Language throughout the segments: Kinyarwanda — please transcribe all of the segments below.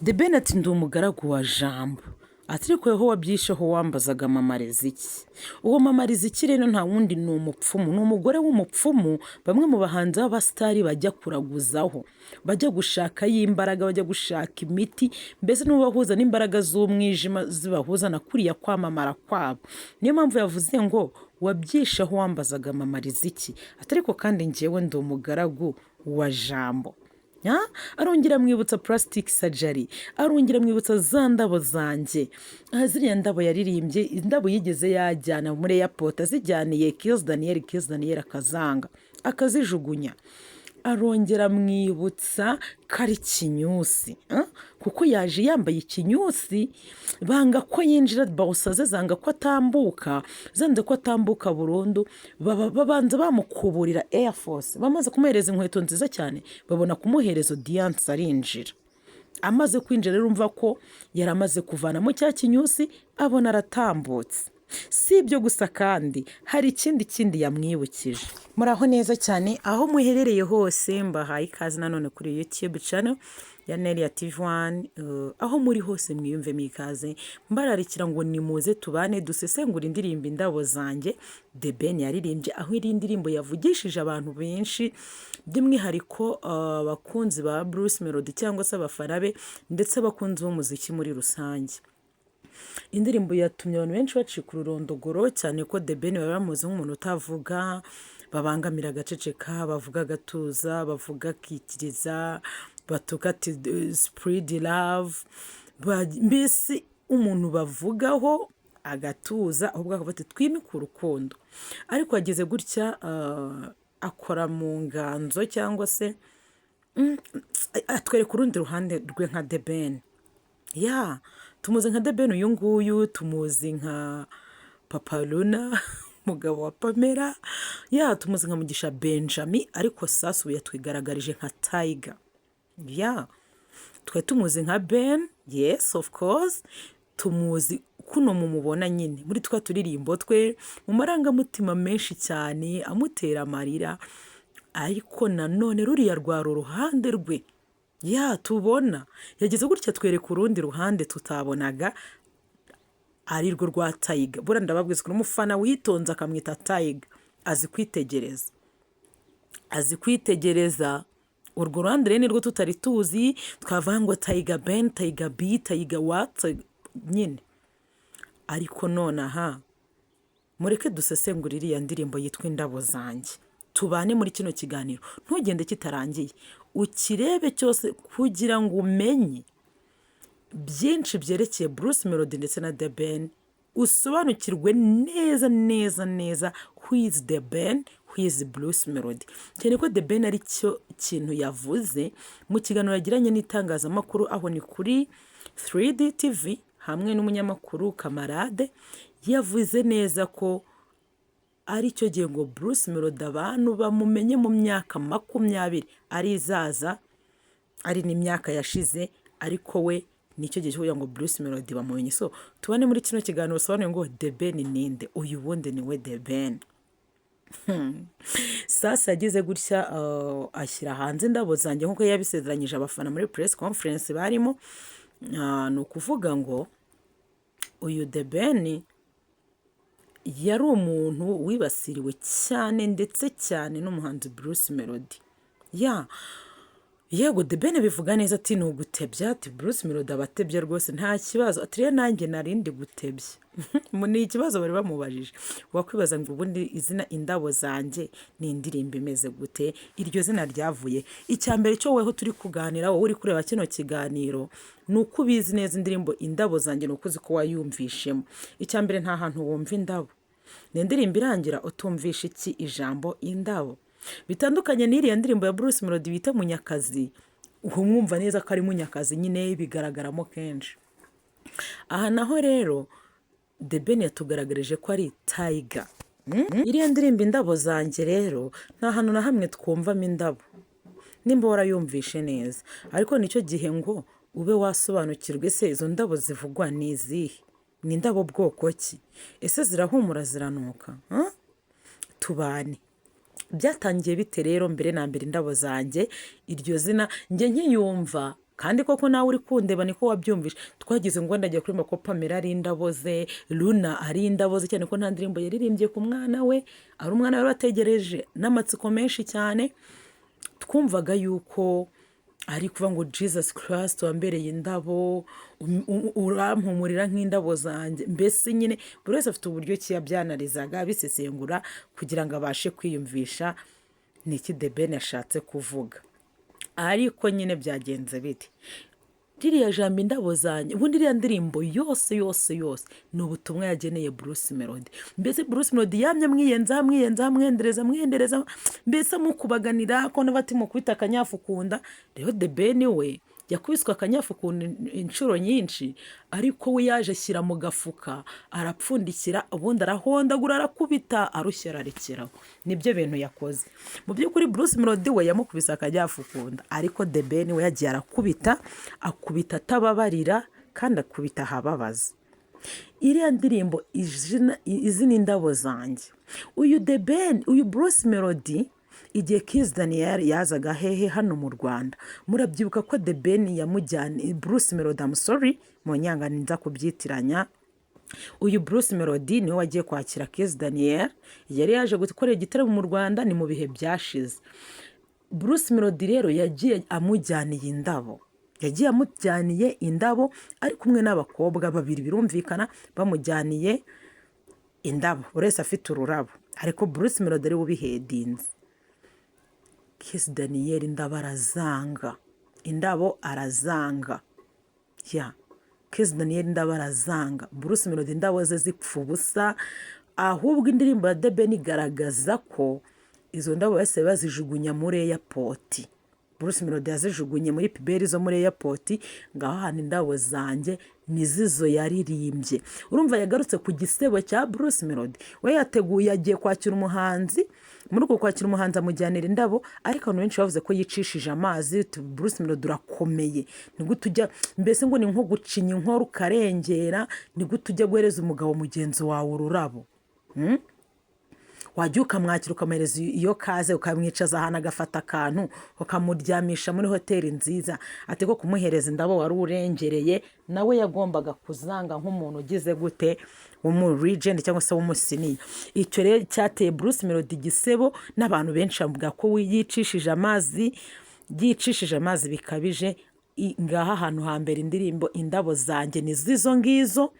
The Ben ati ndi umugaragu wa Jambo. Ati ariko yeho wabyisheho wambazaga mama Riziki. Uwo mama Riziki rero nta wundi ni umupfumu, ni umugore w'umupfumu bamwe mu bahanzi b'abasitari bajya kuraguzaho. Bajya gushaka y'imbaraga, bajya gushaka imiti, mbese n'ubahuza n'imbaraga z'umwijima zibahuza na kuriya kwamamara kwabo. Niyo mpamvu yavuze ngo wabyisheho wambazaga mama Riziki. Ati ariko kandi njyewe ndi umugaragu wa Jambo. Arongera amwibutsa plastic surgery, arongera amwibutsa za ndabo zanjye, ziriya ndabo yaririmbye, indabo yigeze yajyana muri airport azijyaniye Kiss Daniel akazanga akazijugunya. Arongera amwibutsa kari kinyusi, kuko yaje yambaye ikinyusi, banga ko yinjira, bawusaze zanga ko atambuka, zanze ko atambuka burundu, babanza bamukuburira Air Force, bamaze kumuhereza inkweto nziza cyane, babona kumuhereza audience arinjira. Amaze kwinjira rero umva ko yari amaze kuvanamo cya kinyusi, abona aratambutse. Si ibyo gusa kandi hari ikindi yamwibukije. Muraho neza cyane aho muherereye hose, mbahaye ikaze nanone kuri YouTube channel ya Nelia TV1, aho muri hose mwiyumve mikaze, mbararikira ngo nimuze tubane dusesengura indirimbo indabo zanjye The Ben yaririmbye, aho iri ndirimbo yavugishije abantu benshi, by'umwihariko abakunzi ba Bruce Melody cyangwa se abafana be ndetse abakunzi b'umuziki muri rusange. Indirimbo yatumye abantu benshi bacika ururondogoro, cyane ko The Ben bari bamuzi nk'umuntu utavuga, babangamira agaceceka, bavuga agatuza, bavuga akikiriza, batuka ati spread love, mbese umuntu bavugaho agatuza, ahubwo akavuga ati twimike urukundo. Ariko ageze gutya akora mu nganzo cyangwa se atwereka urundi ruhande rwe nka The Ben. Tumuzi nka The Ben uyu nguyu, tumuzi nka Papa Luna, mugabo wa Pamela, tumuzi nka Mugisha Benjamin, ariko sasa ubu yatwigaragarije nka Tiger. Twe tumuzi nka Ben, yes of course, tumuzi kuno mumubona nyine muri twa turirimbo twe mu marangamutima menshi cyane amutera amarira, ariko nanone ruriya rwara uruhande rwe tubona yageze gutya twereka urundi ruhande tutabonaga, ari rwo rwa Tiger. Bura ndababwiza ko umufana witonze akamwita Tiger azi kwitegereza urwo ruhande rero nirwo tutari tuzi, twavuga ngo Tiger Ben, Tiger B, Tiger what nyine. Ariko none mureke dusesengura iriya ndirimbo yitwa indabo zanjye, tubane muri kino kiganiro, ntugende kitarangiye ukirebe cyose kugira ngo umenye byinshi byerekeye Bruce Melody ndetse na The Ben, usobanukirwe neza who is The Ben, who is Bruce Melody. Cyane ko The Ben ari cyo kintu yavuze mu kiganiro yagiranye n'itangazamakuru, aho ni kuri 3D TV hamwe n'umunyamakuru Kamarade, yavuze neza ko ari cyo gihe ngo Bruce Melody abantu bamumenye mu myaka 20 ari izaza, ari n'imyaka yashize, ariko we nicyo gihe kugira ngo Bruce Melody bamumenye. So tubane muri kino kiganiro sobanure ngo The Ben ninde, uyu wundi ni we The Ben. Sasa yagize gutya ashyira hanze indabo zanjye nk'uko yabisezeranyije abafana muri press conference barimo. Ni ukuvuga ngo uyu The Ben yari umuntu wibasiriwe cyane ndetse cyane n'umuhanzi Bruce Melody. Yego The Ben bivuga neza ati ni ugutebya, ati Bruce Melody abatebye rwose nta kibazo, ati rero nanjye narindi gutebya. Ni ikibazo bari bamubajije, wakwibaza ngo ubundi izina indabo zanjye ni indirimbo imeze gute, iryo zina ryavuye. Icyambere cyo weho turi kuganira, wowe uri kureba kino kiganiro, nuko ubizi neza indirimbo indabo zanjye, nuko uzi ko wayumvishemo. Icyambere nta hantu wumva indabo, ni indirimbo irangira utumvisha iki ijambo indabo. Bitandukanye n'iriya ndirimbo ya Bruce Melody bita Munyakazi, mwumva neza ko ari Munyakazi nyine bigaragaramo kenshi. Aha naho rero The Ben yatugaragarije ko ari Tiger. Iriya ndirimbo indabo zanjye rero nta hantu na hamwe twumvamo indabo, nimba warayumvishe neza. Ariko nicyo gihe ngo ube wasobanukirwe se izo ndabo zivugwa ni izihe, ni indabo bwoko ki, ese zirahumura ziranuka? Tubane. Byatangiye bite rero mbere na mbere indabo zanjye, iryo zina njye nkiyumva kandi koko nawe uri kundeba niko wabyumvise. Twagize ngo ndagiye kuri ko Pamela ari indabo ze, Luna ari indabo ze, cyane ko nta ndirimbo yaririmbye ku mwana we, ari umwana wari wategereje n'amatsiko menshi cyane. Twumvaga yuko ari kuvuga ngo Jesus Christ wambereye indabo, urampumurira nk'indabo zanjye. Mbese nyine buri wese afite uburyo ki yabyanarizaga bisesengura kugira ngo abashe kwiyumvisha ni iki The Ben yashatse kuvuga. Ariko nyine byagenze biti, ririya jambo indabo zanjye, ubundi iriya ndirimbo yose ni ubutumwa yageneye Bruce Melody. Mbese Bruce Melody yamye mwiyenza mwendereza, mbese mukubaganira ko n'abati mu kwita akanyafu kunda. Rero The Ben we yakubiswe akanyafu kunda inshuro nyinshi, ariko we yaje ashyira mu gafuka arapfundikira, ubundi arahondagura arakubita arushya ararekeraho. Nibyo bintu yakoze. Mu by'ukuri Bruce Melody we yamukubise akanyafu kunda, ariko The Ben we yagiye akubita atababarira kandi akubita ahababaza. Iriya ndirimbo izi ni indabo zanjye. Uyu The Ben, uyu Bruce Melody igihe Kiss Daniel yazaga hehe hano mu Rwanda, murabyibuka ko The Ben yamujyanye Bruce Melody, mu nyangani nza kubyitiranya. Uyu Bruce Melody niwe wagiye kwakira Kiss Daniel, yari yaje gukorera igitaramo mu Rwanda, ni mu bihe byashize. Bruce Melody rero yagiye amujyaniye indabo, ari kumwe n'abakobwa babiri, birumvikana bamujyaniye indabo, buri wese afite ururabo, ariko Bruce Melody ari ubihedinze. Kiss Daniel indabo arazanga. Kiss Daniel indabo arazanga. Bruce Melody indabo ze zipfa ubusa. Ahubwo indirimbo ya The Ben igaragaza ko izo ndabo bose bazijugunya muri airport. Bruce Melody yazijugunye muri piberi zo muri airport, ngaho hano indabo zanjye nizizo yaririmbye. Urumva yagarutse ku gisebo cya Bruce Melody. We yateguye agiye kwakira umuhanzi, muri uko kwakira umuhanzi amujyanira indabo, ariko abantu benshi bavuze ko yicishije amazi. Bruce Melody urakomeye, ni gute ujya, mbese ngo ni nko gucinya inkoro ukarengera, ni gute ujya guhereza umugabo mugenzi wawe ururabo? Wajya ukamwakira ukamuhereza iyo kaze, ukamwicaza ahantu agafata akantu ukamuryamisha muri hoteli nziza, ati ko kumuhereza indabo wari urengereye. Nawe yagombaga kuzanga nk'umuntu ugize gute w'umu regent cyangwa se w'umusiniya. Icyo rero cyateye Bruce Melody igisebo, n'abantu benshi bavuga ko yicishije amazi bikabije. Ngaha ahantu hambere indirimbo indabo zanjye ni zizo ngizo.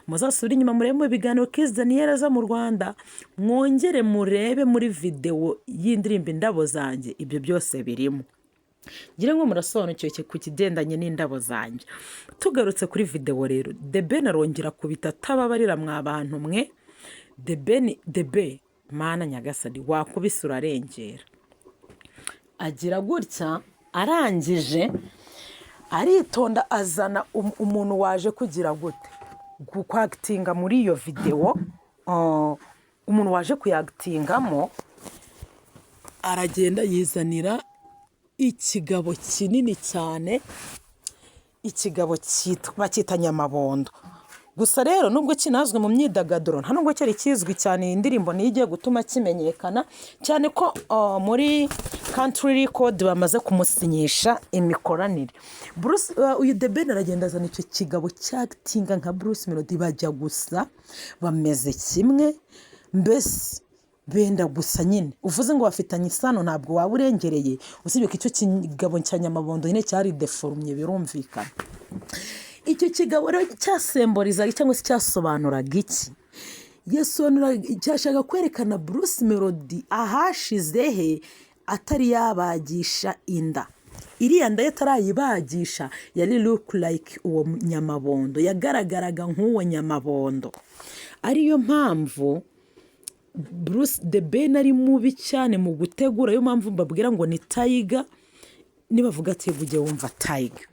Muzasubire inyuma murebe mu biganiro Kiss Daniel aza mu Rwanda, mwongere murebe muri video y'indirimbo indabo zanjye, ibyo byose birimo. Ngira ngo murasobanukiwe ku kigendanye n'indabo zanjye. Tugarutse kuri video rero, The Ben arongera kubita atababarira mwa bantu mwe. The Ben mana nyagasani wakubise urarengera. Agira gutya, arangije aritonda azana umuntu waje kugira gute kwakitinga muri iyo video. Umuntu waje kuyakitingamo aragenda yizanira ikigabo kinini cyane, ikigabo cyitwa Nyamabondo. Gusa rero nubwo kinazwe mu myidagaduro, nta nubwo cyari kizwi cyane. Indirimbo niyo igiye gutuma kimenyekana cyane ko muri country record bamaze kumusinyisha imikoranire. Uyu The Ben aragenda azana icyo kigabo cyakitinga nka Bruce Melody, bajya gusa, bameze kimwe, mbese benda gusa nyine. Uvuze ngo bafitanye isano ntabwo waba urengereye, usibye ko icyo kigabo cya Nyamabondo nyine cyari deformye, birumvikana. Icyo kigabo rero cyasemborizaga cyangwa se cyasobanuraga iki? Cyashaka kwerekana Bruce Melody ahashize he atari yabagisha inda. Iriya nda yatarayibagisha yari look like uwo Nyamabondo, yagaragaraga nk'uwo Nyamabondo. Ariyo mpamvu The Ben ari mubi cyane mu gutegura. Yo mpamvu mbabwira ngo ni Tiger, nibavuga ati ujye wumva Tiger.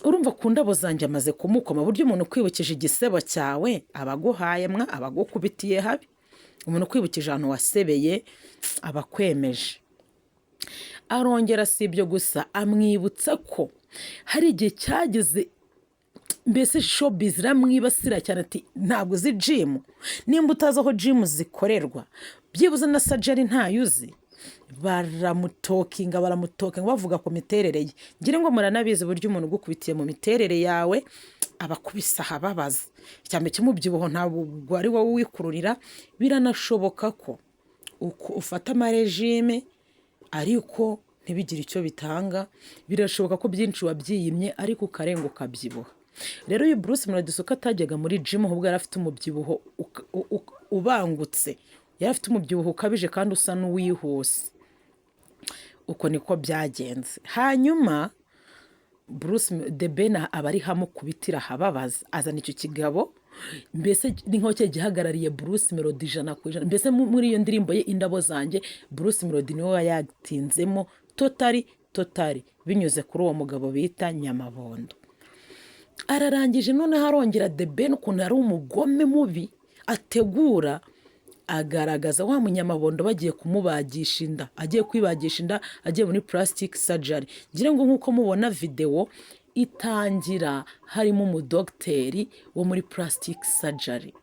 Urumva ku ndabo zanjye amaze kumukoma, buryo umuntu kwibukije igisebo cyawe abaguhaye abagukubitiye habi. Umuntu kwibukije ahantu wasebeye abakwemeje. Arongera si ibyo gusa, amwibutsa ko hari igihe cyageze, mbese showbiz ramwibasira cyane, ati ntabwo uzi gym, nimba utazi aho gym zikorerwa, byibuze na surgery ntayuzi. baramutokinga bavuga ku miterere ye. Ngira ngo muranabizi uburyo umuntu ugukubitiye mu miterere yawe abakubisa ahababaza, cyane cy'umubyibuho ntabwo ari wowe wikururira. Biranashoboka ko ufata amarejime ariko ntibigire icyo bitanga. Birashoboka ko byinshi wabyiyimye ariko ukarenga ukabyibuha. Rero uyu Bruce Melody uko atajyaga muri gym, ahubwo yari afite umubyibuho ubangutse, yari afite umubyibuho ukabije kandi usa n'uwihuse. Uko niko byagenze. Hanyuma The Ben aba ari hamukubitira ahababaza, azana icyo kigabo, mbese ni nko gihagarariye Bruce Melody 100%. Mbese muri iyo ndirimbo ye Indabo Zanjye, Bruce Melody niwe yatinzemo totally binyuze kuri uwo mugabo bita Nyamabondo. Ararangije noneho arongera The Ben ukuntu ari umugome mubi, ategura agaragaza wa Munyamabondo bagiye kumubagisha inda, agiye kwibagisha inda, agiye muri plastic surgery. Ngira ngo nkuko mubona video itangira harimo umudogiteri wo muri plastic surgery.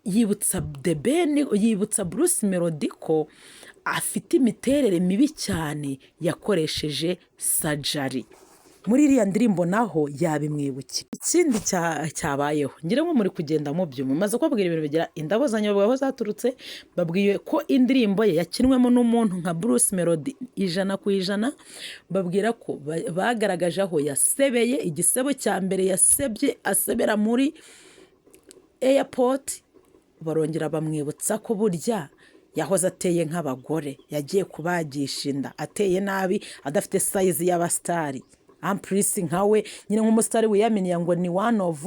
Yibutsa The Ben, yibutsa Bruce Melody ko afite imiterere mibi cyane yakoresheje surgery. Muri iriya ndirimbo naho yabimwibukiye. Ikindi cyabayeho, ngira ngo muri kugenda mu byuma maze kubabwira ibintu bigira Indabo Zanjye, bavuga zaturutse, babwiye ko indirimbo ye yakinwemo n'umuntu nka Bruce Melody 100%. Babwira ko bagaragaje aho yasebeye, igisebo cya mbere yasebye asebera muri airport. Barongera bamwibutsa ko burya yahoze ateye nk'abagore, yagiye kubagisha inda, ateye nabi, adafite size y'abastari. Amprisi nkawe nyine nk'umusitari wiyaminiye ngo ni one of,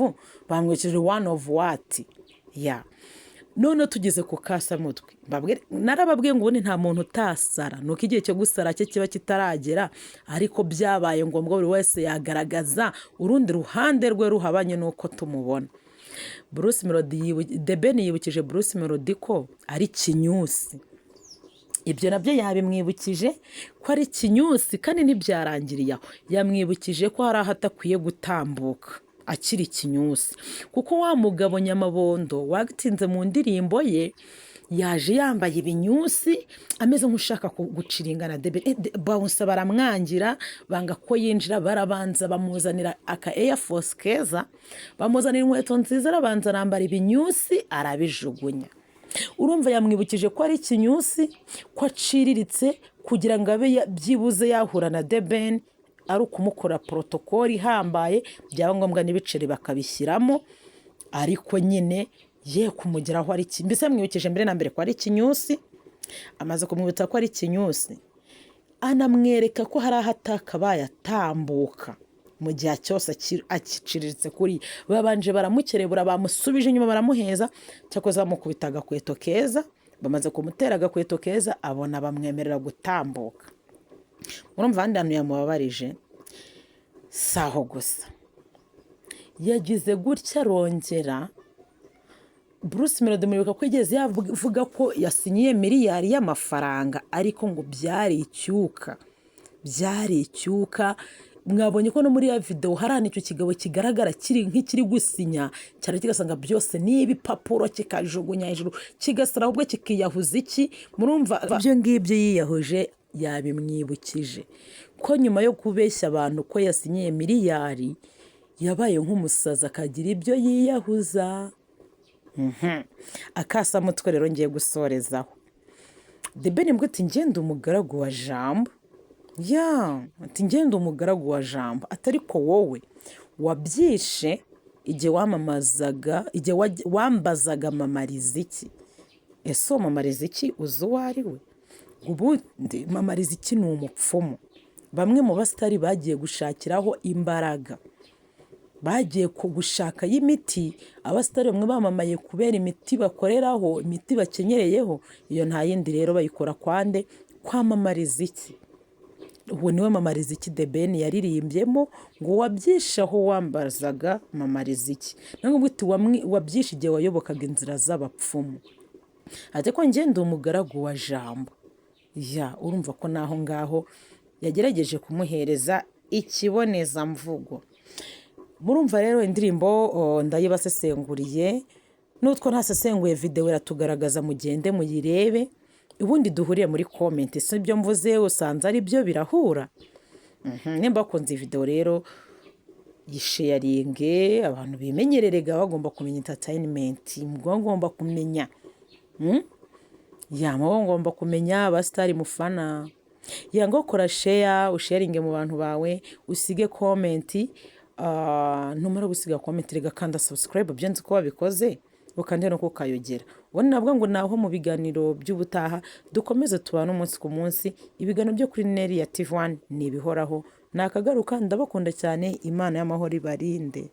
bamwikije one of what ya. None tugeze ku kasamutwe, narababwiye ngo ubundi nta muntu utasara, nuko igihe cyo gusara cye kiba kitaragera, ariko byabaye ngombwa buri wese yagaragaza urundi ruhande rwe ruhabanye nuko tumubona. Bruce Melody, The Ben yibukije Bruce Melody ko ari kinyusi. Ibyo nabyo yabimwibukije ko ari kinyusi, kandi ntibyarangiriye aho. Yamwibukije ko hari aho atakwiye gutambuka akiri kinyusi, kuko wa mugabo Nyamabondo wagitinze mu ndirimbo ye yaje yambaye ibinyusi ameze nk'ushaka guciringana. Bawunsa baramwangira, banga ko yinjira, barabanza bamuzanira aka Air Force keza, bamuzanira inkweto nziza, arabanza arambara ibinyusi arabijugunya. Urumva yamwibukije ko ari kinyusi, ko aciriritse, kugira ngo abe byibuze yahura na The Ben ari ukumukora protokoli ihambaye, byaba ngombwa n'ibiceri bakabishyiramo, ariko nyine ye kumugeraho ari mbese yamwibukije mbere na mbere ko ari kinyusi. Amaze kumwibutsa ko ari kinyusi, anamwereka ko hari aho atakabaye atambuka mu gihe cyose akiciriritse kuri. Babanje baramukerebura, bamusubije inyuma, baramuheza, cyakoze bamukubita agakweto keza. Bamaze kumutera agakweto keza, abona bamwemerera gutambuka. Urumva handi hantu yamubabarije saho gusa, yagize gutya arongera. Bruce Melody muribuka ko yigeze yavuga ko yasinyiye miliyari y'amafaranga, ariko ngo byari icyuka. Mwabonye ko no muri ya video harana icyo kigabo kigaragara kiri nk'ikiri gusinya cyane, kigasanga byose ni ibipapuro, kikajugunya hejuru, kigasara ahubwo kikiyahuza iki. Murumva ibyo ngibyo yiyahuje yabimwibukije ko nyuma yo kubeshya abantu ko yasinyiye miliyari, yabaye nk'umusazi akagira ibyo yiyahuza. Akasamutwe rero ngiye gusorezaho. The Ben mbwo ati ngenda umugaragu wa Jambo. Ati ngenda umugaragu wa Jambo, atari ko wowe wabyishe igihe wambazaga Mama Riziki. Ese Mama Riziki uzi uwo ari we? Ubundi Mama Riziki ni umupfumu. Bamwe mu basitari bagiye gushakiraho imbaraga, bagiye gushaka y'imiti. Abasitari bamwe bamamaye kubera imiti bakoreraho, imiti bakenyereyeho. Iyo nta yindi rero bayikora kwande, kwa Mama Riziki. Uwo niwe Mama Riziki The Ben yaririmbyemo ngo wabyishe aho wambazaga Mama Riziki. Nango buti wabyishe igihe wayobokaga inzira z'abapfumu. Ate ko ngenda umugaragu wa Jambo. Urumva ko naho ngaho yagerageje kumuhereza ikiboneza mvugo. Murumva rero indirimbo ndayibasesenguriye, nutwo ntasesenguye video iratugaragaza, mugende muyirebe. ubundi duhuriye muri komenti, si ibyo mvuze usanze ari byo birahura. Nimba bakunze iyi video rero yisharinge, abantu bimenyererega bagomba kumenya entertainment, mugomba kumenya muba ngomba kumenya abasitari mufana. Ngo kora share, usharinge mu bantu bawe, usige komenti. Numara gusiga komenti rega kanda subscribe, byo nzi ko wabikoze, ukande no kukayogera. Ubone nabwo ngo naho mu biganiro by'ubutaha dukomeze tubana umunsi ku munsi. Ibiganiro byo kuri Neri ya TV1 ni ibihoraho. Nakagaruka, ndabakunda cyane, Imana y'amahoro ibarinde.